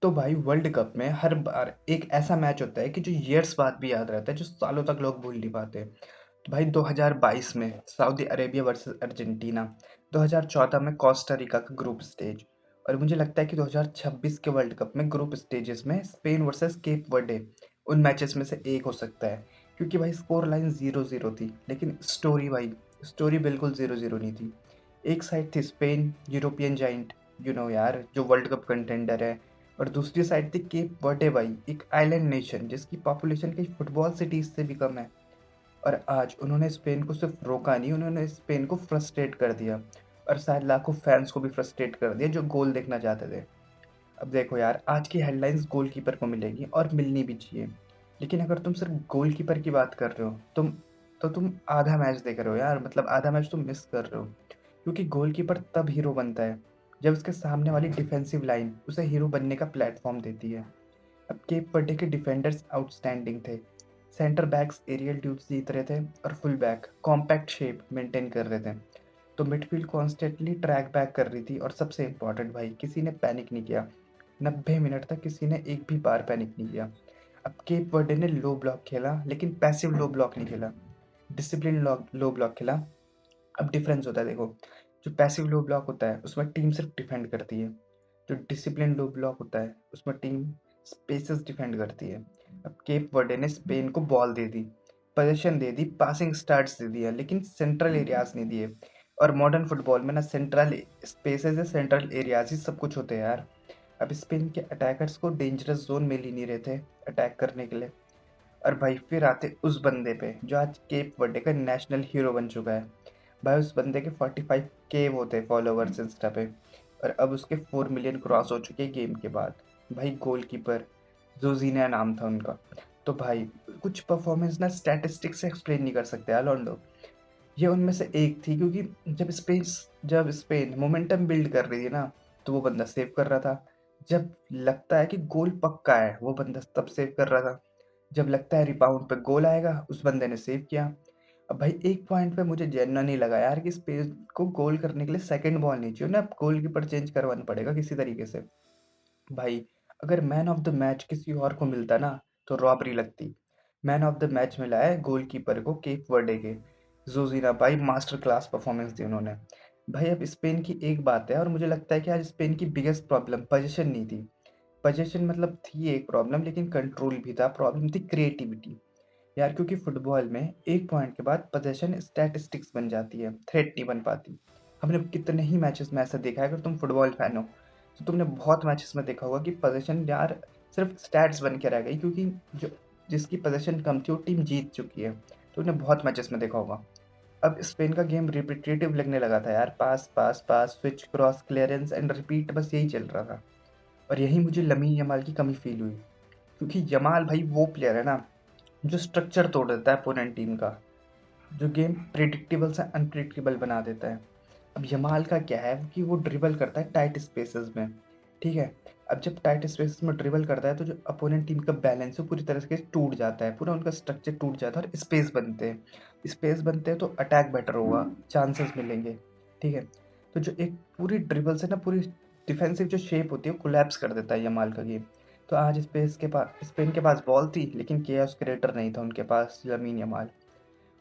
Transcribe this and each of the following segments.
तो भाई world cup में हर बार एक ऐसा मैच होता है कि जो ईयर्स बाद भी याद रहता है, जो सालों तक लोग भूल नहीं पाते। तो भाई 2022 में सऊदी अरेबिया वर्सेस अर्जेंटीना, 2014 में कोस्टा रिका का ग्रुप स्टेज, और मुझे लगता है कि 2026 के वर्ल्ड कप में ग्रुप स्टेजेस में स्पेन वर्सेस केप वर्डे उन मैचेस में से एक हो सकता है। क्योंकि भाई स्कोर लाइन 0-0 थी, लेकिन स्टोरी बिल्कुल 0-0 नहीं थी। एक साइड थी स्पेन, यूरोपियन जाइंट, यार, जो वर्ल्ड कप कंटेंडर है, और दूसरी साइड थी केप वर्डे भाई, एक आइलैंड नेशन जिसकी पॉपुलेशन कई फुटबॉल सिटीज से भी कम है। और आज उन्होंने स्पेन को सिर्फ रोका नहीं, उन्होंने स्पेन को फ्रस्ट्रेट कर दिया, और शायद लाखों फैंस को भी फ्रस्ट्रेट कर दिया जो गोल देखना चाहते थे। अब देखो यार, आज की हेडलाइंस गोलकीपर को मिलेगी और मिलनी भी चाहिए। लेकिन अगर तुम सिर्फ गोलकीपर की बात कर रहे हो, तुम आधा मैच देख रहे हो यार, मतलब आधा मैच तुम मिस कर रहे हो। क्योंकि गोलकीपर तब हीरो बनता है जब उसके सामने वाली डिफेंसिव लाइन उसे हीरो बनने का प्लेटफॉर्म देती है। अब केप वर्डे के डिफेंडर्स आउटस्टैंडिंग थे। सेंटर बैक्स एरियल ड्यूल्स जीत रहे थे, और full back compact shape maintain कर रहे थे। तो मिडफील्ड कॉन्स्टेंटली ट्रैक बैक कर रही थी, और सबसे इम्पोर्टेंट भाई, किसी ने पैनिक नहीं किया। 90 मिनट तक किसी ने एक भी बार पैनिक नहीं किया। अब केप वर्डे ने लो ब्लॉक खेला, लेकिन पैसिव लो ब्लॉक नहीं खेला, डिसिप्लिन लो ब्लॉक खेला। अब डिफरेंस होता है, देखो। जो पैसिव लो ब्लॉक होता है उसमें टीम सिर्फ डिफेंड करती है। जो डिसिप्लिन लो ब्लॉक होता है उसमें टीम स्पेसेस डिफेंड करती है। अब केप वर्डे ने स्पेन को बॉल दे दी, पोजीशन दे दी, पासिंग स्टार्ट्स दे दिया, लेकिन सेंट्रल एरियाज नहीं दिए। और मॉडर्न फुटबॉल में ना सेंट्रल स्पेसेस या सेंट्रल एरियाज ही सब कुछ होते हैं यार। अब स्पेन के अटैकर्स को डेंजरस जोन मिल ही नहीं रहे थे अटैक करने के लिए। और भाई फिर आते उस बंदे पे जो आज केप वर्डे का नेशनल हीरो बन चुका है। भाई उस बंदे के 45K वो थे फॉलोवर्स इंस्टा पे, और अब उसके 4 मिलियन क्रॉस हो चुके हैं गेम के बाद। भाई गोलकीपर जोजीना नाम था उनका। तो भाई कुछ परफॉर्मेंस ना स्टैटिस्टिक्स से एक्सप्लेन नहीं कर सकते अलोंडो। ये उनमें से एक थी, क्योंकि जब स्पेन मोमेंटम बिल्ड कर रही थी ना, तो वो बंदा सेव कर रहा था। जब लगता है कि गोल पक्का है, वो बंदा तब सेव कर रहा था। जब लगता है रिबाउंड पे गोल आएगा, उस बंदे ने सेव किया। अब भाई एक पॉइंट पे मुझे जेन्युइनली लगा यार कि स्पेस को गोल करने के लिए सेकंड बॉल नहीं चाहिए ना, गोलकीपर चेंज करवाना पड़ेगा किसी तरीके से। भाई अगर मैन ऑफ द मैच किसी और को मिलता ना, तो रॉबरी लगती। मैन ऑफ द मैच मिला है गोलकीपर को, केप वर्डे के जोजिना भाई, मास्टर क्लास परफॉर्मेंस दी उन्होंने। भाई अब स्पेन की एक बात है, और मुझे लगता है कि आज स्पेन की बिगेस्ट प्रॉब्लम पोजीशन नहीं थी। पोजीशन मतलब थी एक प्रॉब्लम, लेकिन कंट्रोल भी था, प्रॉब्लम थी क्रिएटिविटी। यार क्योंकि फुटबॉल में एक पॉइंट के बाद पोजीशन स्टैटिस्टिक्स बन जाती है, थ्रेट नहीं बन पाती। हमने कितने ही मैचेस में ऐसा देखा है, अगर तुम फुटबॉल फैन हो तो तुमने बहुत मैचेस में देखा होगा कि पोजीशन यार सिर्फ स्टैट्स बन के रह गई, क्योंकि जो जिसकी पोजीशन कम थी वो टीम जीत चुकी है। तो तुमने बहुत मैचेस में देखा होगा। अब स्पेन का गेम रिपीटेटिव लगने लगा था यार, pass pass pass, switch, cross, clearance and repeat, बस यही चल रहा था। और यही मुझे लमीन यमाल की कमी फील हुई। क्योंकि यमाल भाई वो प्लेयर है ना, जो स्ट्रक्चर तोड़ देता है अपोनेंट टीम का, जो गेम प्रिडिक्टेबल से अनप्रिडिक्टेबल बना देता है। अब यमाल का क्या है कि वो ड्रिबल करता है टाइट स्पेसेस में, ठीक है। अब जब टाइट स्पेसेस में ड्रिबल करता है, तो जो अपोनेंट टीम का बैलेंस है पूरी तरह से टूट जाता है, पूरा उनका स्ट्रक्चर टूट जाता है, और स्पेस बनते हैं तो अटैक बेटर होगा, चांसेस मिलेंगे, ठीक है। तो जो एक पूरी ड्रिबल से ना पूरी डिफेंसिव जो शेप होती है वो कोलैप्स कर देता है यमाल का गेम। तो आज स्पेन के पास बॉल थी, लेकिन केओस क्रिएटर नहीं था उनके पास, लमीन यमाल।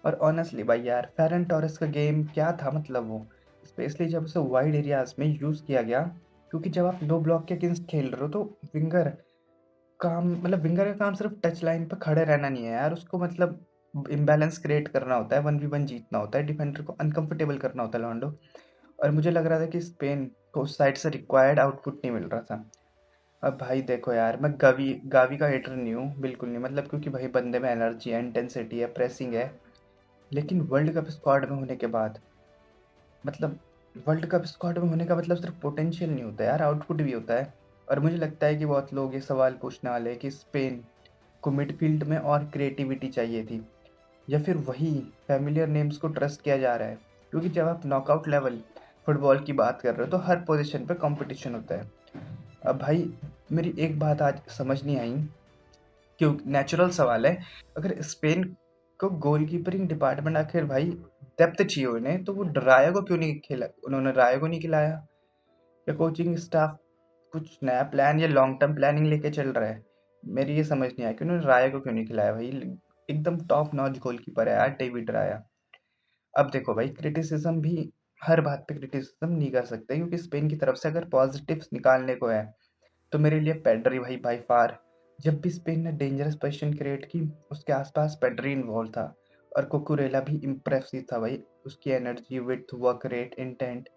और ऑनेस्टली भाई यार, फेरन टोरेस का गेम क्या था, मतलब वो स्पेशली जब उसे वाइड एरियाज में यूज़ किया गया। क्योंकि जब आप लो ब्लॉक के अगेंस्ट खेल रहे हो, तो विंगर का काम सिर्फ टच लाइन पे खड़े रहना नहीं है यार, उसको मतलब इम्बैलेंस क्रिएट करना होता है, 1v1 जीतना होता है, डिफेंडर को अनकंफर्टेबल करना होता है लॉन्डो। और मुझे लग रहा था कि स्पेन को उस साइड से रिक्वायर्ड आउटपुट नहीं मिल रहा था। अब भाई देखो यार, मैं गावी गावी का हेटर नहीं हूँ, बिल्कुल नहीं, मतलब क्योंकि भाई बंदे में एनर्जी है, इंटेंसिटी है, प्रेसिंग है। लेकिन वर्ल्ड कप स्क्वाड में होने के बाद, मतलब वर्ल्ड कप स्क्वाड में होने का मतलब सिर्फ पोटेंशियल नहीं होता यार, आउटपुट भी होता है। और मुझे लगता है कि बहुत लोग ये सवाल पूछने वाले हैं कि स्पेन को मिडफील्ड में और क्रिएटिविटी चाहिए थी, या फिर वही फैमिलियर नेम्स को ट्रस्ट किया जा रहा है। क्योंकि जब आप नॉकआउट लेवल फुटबॉल की बात कर रहे हो, तो हर पोजीशन पे कंपटीशन होता है। अब भाई मेरी एक बात आज समझ नहीं आई, क्यों, नेचुरल सवाल है। अगर स्पेन को गोलकीपिंग डिपार्टमेंट आखिर भाई डेप्थ चाहिए उन्हें, तो वो राया को क्यों नहीं खिला, उन्होंने राया को नहीं खिलाया, या कोचिंग स्टाफ कुछ नया प्लान या लॉन्ग टर्म प्लानिंग लेके चल रहा है। मेरी ये समझ नहीं आया कि उन्होंने राया को क्यों नहीं खिलाया भाई। एकदम टॉप नॉच गोलकीपर है यार डेविड राया। अब देखो भाई, क्रिटिसिज्म भी हर बात पे क्रिटिसिज्म नहीं कर सकते, क्योंकि स्पेन की तरफ से अगर पॉजिटिव्स निकालने को है तो मेरे लिए पेड्री भाई बाय फार। जब भी स्पेन ने डेंजरस पोजीशन क्रिएट की, उसके आसपास पेड्री इन्वॉल्व था। और कुकुरेला भी इम्प्रेसिव था भाई। उसकी energy, width, work rate, intent.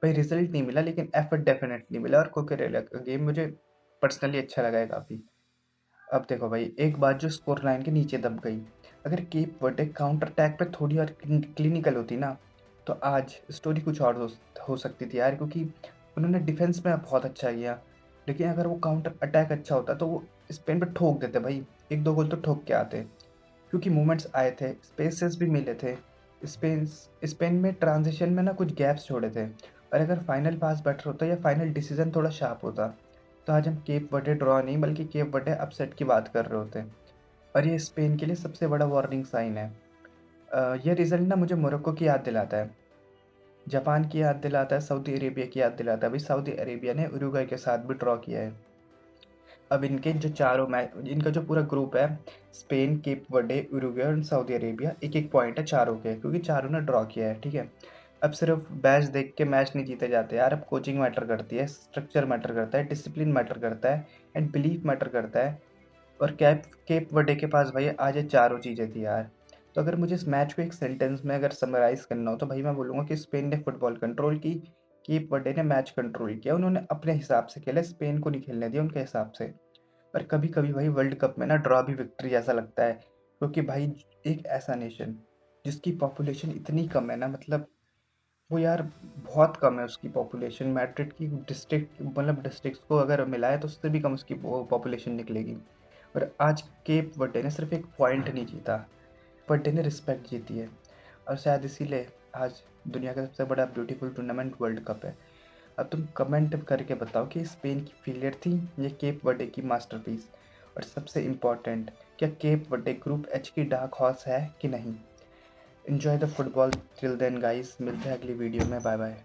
भाई रिजल्ट नहीं मिला लेकिन एफर्ट डेफिनेटली मिला, और कुकुरेला का गेम मुझे पर्सनली अच्छा लगा है काफ़ी। अब देखो भाई, एक बात जो स्कोर लाइन के नीचे दब गई। अगर केप वर्डे काउंटर अटैक पे थोड़ी और क्लिनिकल होती ना, तो आज स्टोरी कुछ और हो सकती थी यार, क्योंकि उन्होंने डिफेंस में बहुत अच्छा किया। लेकिन अगर वो काउंटर अटैक अच्छा होता तो वो स्पेन पे ठोक देते भाई। एक दो गोल तो ठोक के आते, क्योंकि मूवमेंट्स आए थे, स्पेसेस भी मिले थे। स्पेन स्पेन में ट्रांजिशन में ना कुछ गैप्स छोड़े थे। और अगर फाइनल पास बेटर होता या फाइनल डिसीजन थोड़ा शार्प होता, तो आज हम केप वर्डे ड्रॉ नहीं बल्कि केप वर्डे अपसेट की बात कर रहे होते। और ये स्पेन के लिए सबसे बड़ा वार्निंग साइन है। ये रिजल्ट ना मुझे मोरक्को की याद दिलाता है, जापान की याद दिलाता है, सऊदी अरेबिया की याद दिलाता है। भाई सऊदी अरेबिया ने उरुग्वे के साथ भी ड्रॉ किया है। अब इनके जो चारों मैच, इनका जो पूरा ग्रुप है, स्पेन, केप वर्डे, उरुग्वे और सऊदी अरेबिया, एक एक पॉइंट है चारों के, क्योंकि चारों ने ड्रॉ किया है। ठीक है। अब सिर्फ बैच देख के मैच नहीं जीते जाते यार। अब कोचिंग मैटर करती है, स्ट्रक्चर मैटर करता है, डिसिप्लिन मैटर करता है, एंड बिलीफ मैटर करता है। और कैप केप वर्डे के पास भाई आज ये चारों चीज़ें थी यार। तो अगर मुझे इस मैच को एक सेंटेंस में अगर समराइज़ करना हो, तो भाई मैं बोलूँगा कि स्पेन ने फुटबॉल कंट्रोल की, केप वर्डे ने मैच कंट्रोल किया। उन्होंने अपने हिसाब से खेला, स्पेन को नहीं खेलने दिया उनके हिसाब से। पर कभी-कभी भाई वर्ल्ड कप में ना ड्रॉ भी विक्ट्री जैसा लगता है, क्योंकि भाई एक ऐसा नेशन जिसकी पॉपुलेशन इतनी कम है ना, मतलब वो यार बहुत कम है उसकी पॉपुलेशन। मैड्रिड की डिस्ट्रिक्ट, मतलब डिस्ट्रिक्ट्स को अगर मिलाए तो उससे भी कम उसकी पॉपुलेशन निकलेगी। और आज केप वर्डे ने सिर्फ एक पॉइंट नहीं जीता, वर्डे ने रिस्पेक्ट जीती है। और शायद इसीलिए आज दुनिया का सबसे बड़ा ब्यूटीफुल टूर्नामेंट वर्ल्ड कप है। अब तुम कमेंट करके बताओ कि स्पेन की फेलियर थी या केप वर्डे की मास्टरपीस। और सबसे इम्पोर्टेंट, क्या केप वर्डे ग्रुप एच की डार्क हॉर्स है कि नहीं। Enjoy the football till then guys, मिलते हैं अगली वीडियो में। Bye bye.